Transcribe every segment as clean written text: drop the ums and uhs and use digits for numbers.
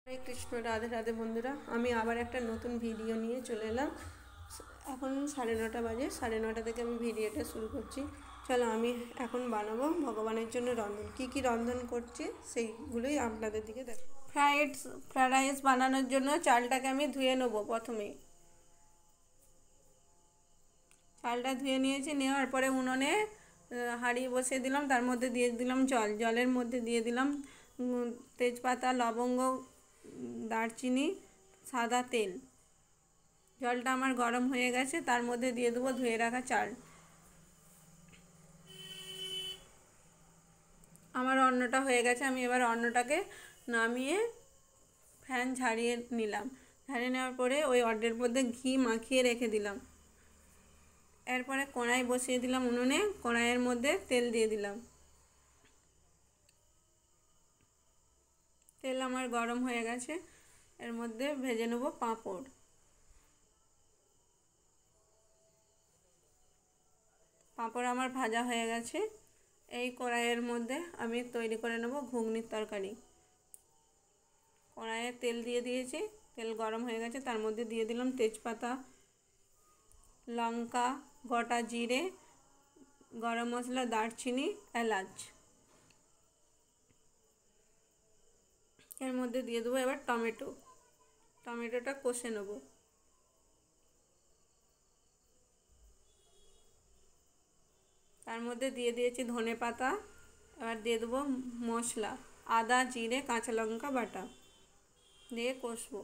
হরে কৃষ্ণ, রাধে রাধে বন্ধুরা। আমি আবার একটা নতুন ভিডিও নিয়ে চলে এলাম। এখন 9:30 বাজে। 9:30 থেকে আমি ভিডিওটা শুরু করছি। চলো, আমি এখন বানাবো ভগবানের জন্য রন্ধন। কি কি রন্ধন করছি সেইগুলোই আপনাদের দিকে দেখ। ফ্রাইড রাইস বানানোর জন্য চালটাকে আমি ধুয়ে নেবো। প্রথমে চালটা ধুয়ে নিয়েছি। নেওয়ার পরে উনুনে হাঁড়ি বসিয়ে দিলাম। তার মধ্যে দিয়ে দিলাম জল। জলের মধ্যে দিয়ে দিলাম তেজপাতা, লবঙ্গ, দারচিনি, সাদা তেল। জলটা আমার গরম হয়ে গেছে। তার মধ্যে দিয়ে দেবো ধুয়ে রাখা চাল। আমার অন্নটা হয়ে গেছে। আমি এবার অন্নটাকে নামিয়ে ফ্যান ঝাড়িয়ে নিলাম। ঝাড়িয়ে নেওয়ার পরে ওই অর্ডের মধ্যে ঘি মাখিয়ে রেখে দিলাম। এরপরে কড়াই বসিয়ে দিলাম উনুনে। কড়াইয়ের মধ্যে তেল দিয়ে দিলাম। তেল আমার গরম হয়ে গেছে। এর মধ্যে ভেজে নেব পাঁপড়। পাঁপড় আমার ভাজা হয়ে গেছে। এই কড়াইয়ের মধ্যে আমি তৈরি করে নেব ঘুগনির তরকারি। কড়াইয়ে তেল দিয়ে দিয়েছি। তেল গরম হয়ে গেছে। তার মধ্যে দিয়ে দিলাম তেজপাতা, লঙ্কা, গোটা জিরে, গরম মশলা, দারচিনি, এলাচ। এর মধ্যে দিয়ে দেবো এবার টমেটো। টমেটোটা কষে নেব। তার মধ্যে দিয়ে দিয়েছি ধনে পাতা। এবার দিয়ে দেবো মশলা, আদা, জিরে, কাঁচা লঙ্কা বাটা দিয়ে কষবো।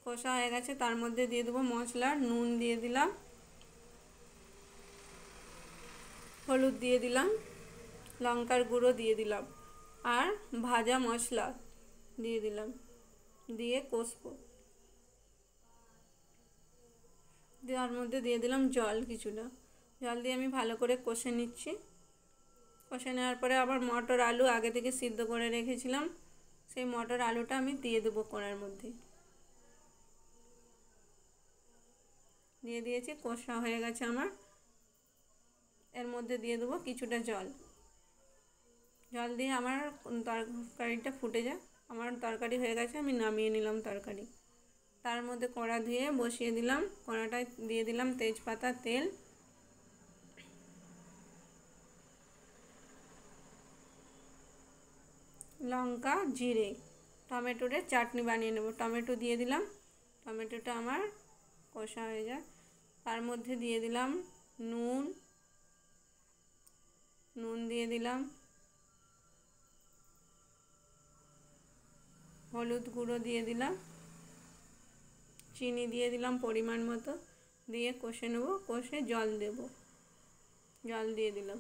কষা হয়ে গেছে। তার মধ্যে দিয়ে দেবো মশলা। নুন দিয়ে দিলাম, হলুদ দিয়ে দিলাম, লঙ্কার গুঁড়ো দিয়ে দিলাম, আর ভাজা মশলা দিয়ে দিলাম। দিয়ে কষবো। দেওয়ার মধ্যে দিয়ে দিলাম জল কিছুটা। জল দিয়ে আমি ভালো করে কষে নিচ্ছি। কষে নেওয়ার পরে আবার মটর আলু আগে থেকে সিদ্ধ করে রেখেছিলাম, সেই মটর আলুটা আমি দিয়ে দেবো কড়াইয়ের মধ্যে। দিয়ে দিয়েছি। কষা হয়ে গেছে আমার। এর মধ্যে দিয়ে দেবো কিছুটা জল। জল দিয়ে আমার তরকারিটা ফুটে যায়। আমার তরকারি হয়ে গেছে। আমি নামিয়ে নিলাম তরকারি। তার মধ্যে কড়া ধুয়ে বসিয়ে দিলাম। কড়াটায় দিয়ে দিলাম তেজপাতা, তেল, লঙ্কা, জিরে। টমেটোর চাটনি বানিয়ে নেব। টমেটো দিয়ে দিলাম। টমেটোটা আমার কষা হয়ে যায়। তার মধ্যে দিয়ে দিলাম নুন। নুন দিয়ে দিলাম, হলুদ গুঁড়ো দিয়ে দিলাম, চিনি দিয়ে দিলাম পরিমাণ মতো। দিয়ে কষে নেব। কষে জল দেব। জল দিয়ে দিলাম।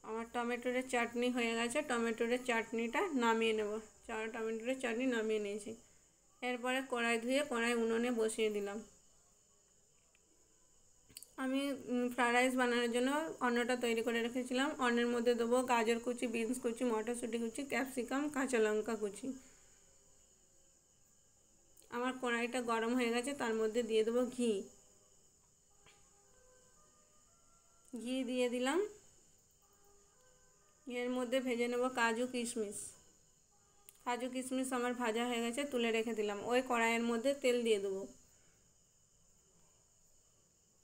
আমার টমেটোর চাটনি হয়ে গেছে। টমেটোর চাটনিটা নামিয়ে নেব। টমেটোর চাটনি নামিয়ে নিয়েছি। এরপরে কড়াই ধুয়ে কড়াই উনুনে বসিয়ে দিলাম। আমি ফ্রাইড রাইস বানানোর জন্য অন্নটা তৈরি করে রেখেছিলাম। অন্নের মধ্যে দেবো গাজর কুচি, বিনস কুচি, মটরশুঁটি কুচি, ক্যাপসিকাম, কাঁচা লঙ্কা কুচি। আমার কড়াইটা গরম হয়ে গেছে। তার মধ্যে দিয়ে দেবো ঘি। ঘি দিয়ে দিলাম। এর মধ্যে ভেজে নেব কাজু কিশমিশ। কাজু কিশমিশ আমার ভাজা হয়ে গেছে, তুলে রেখে দিলাম। ওই কড়াইয়ের মধ্যে তেল দিয়ে দেবো।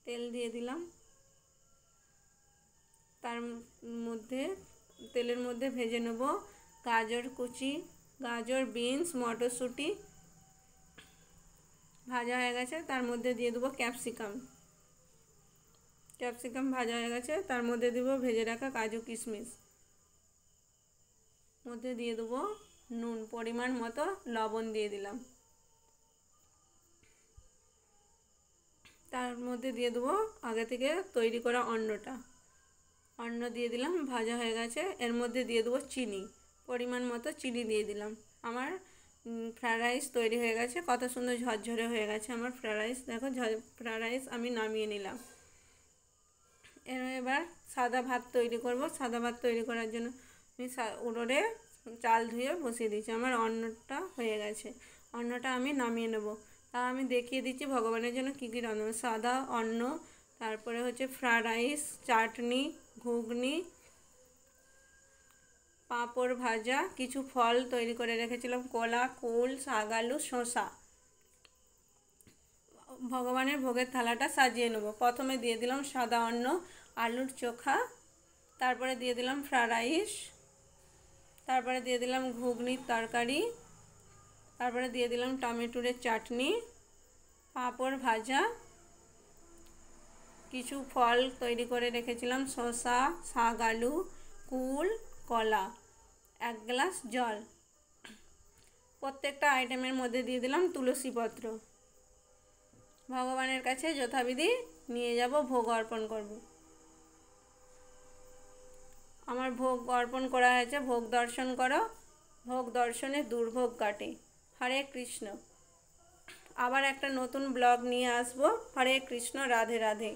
তেল দিয়ে দিলাম। তার মধ্যে তেলের মধ্যে ভেজে নেব গাজর কুচি, গাজর, বিনস, মটরশুঁটি ভাজা হয়ে গেছে। তার মধ্যে দিয়ে দেবো ক্যাপসিকাম। ক্যাপসিকাম ভাজা হয়ে গেছে। তার মধ্যে দেবো ভেজে রাখা কাজু কিশমিশ। মধ্যে দিয়ে দেবো নুন, পরিমাণ মতো লবণ দিয়ে দিলাম। তার মধ্যে দিয়ে দেবো আগে থেকে তৈরি করা অন্নটা। অন্ন দিয়ে দিলাম, ভাজা হয়ে গেছে। এর মধ্যে দিয়ে দেবো চিনি, পরিমাণ মতো চিনি দিয়ে দিলাম। আমার ফ্রাইড রাইস তৈরি হয়ে গেছে। কত সুন্দর ঝরঝরে হয়ে গেছে আমার ফ্রাইড রাইস। দেখো, ফ্রাইড রাইস আমি নামিয়ে নিলাম। এবার সাদা ভাত তৈরি করব। সাদা ভাত তৈরি করার জন্য আমি উনুনে চাল ধুয়ে বসিয়ে দিয়েছি। আমার অন্নটা হয়ে গেছে। অন্নটা আমি নামিয়ে নেব। তা আমি দেখিয়ে দিচ্ছি ভগবানের জন্য কী কী রান্না। সাদা অন্ন, তারপরে হচ্ছে ফ্রাইড রাইস, চাটনি, ঘুগনি, পাঁপড় ভাজা, কিছু ফল তৈরি করে রেখেছিলাম, কলা, কুল, শাক, আলু, শসা। ভগবানের ভোগের থালাটা সাজিয়ে নেব। প্রথমে দিয়ে দিলাম সাদা অন্ন, আলুর চোখা, তারপরে দিয়ে দিলাম ফ্রাইড রাইস, তারপরে দিয়ে দিলাম ঘুগনির তরকারি, তারপরে দিয়ে দিলাম টমেটোর চাটনি, পাঁপড় ভাজা, কিছু ফল তৈরি করে রেখেছিলাম, শসা, শাক, আলু, কুল, কলা, 1 গ্লাস জল। প্রত্যেকটা আইটেমের মধ্যে দিয়ে দিলাম তুলসী পত্র। ভগবানের কাছে যথাবিধি নিয়ে যাব, ভোগ অর্পণ করব। আমার ভোগ অর্পণ করা হয়েছে, ভোগ দর্শন করো। ভোগ দর্শনে দুর্ভোগ কাটে। হরে কৃষ্ণ। আবার একটা নতুন ব্লগ নিয়ে আসবো। হরে কৃষ্ণ। রাধে রাধে।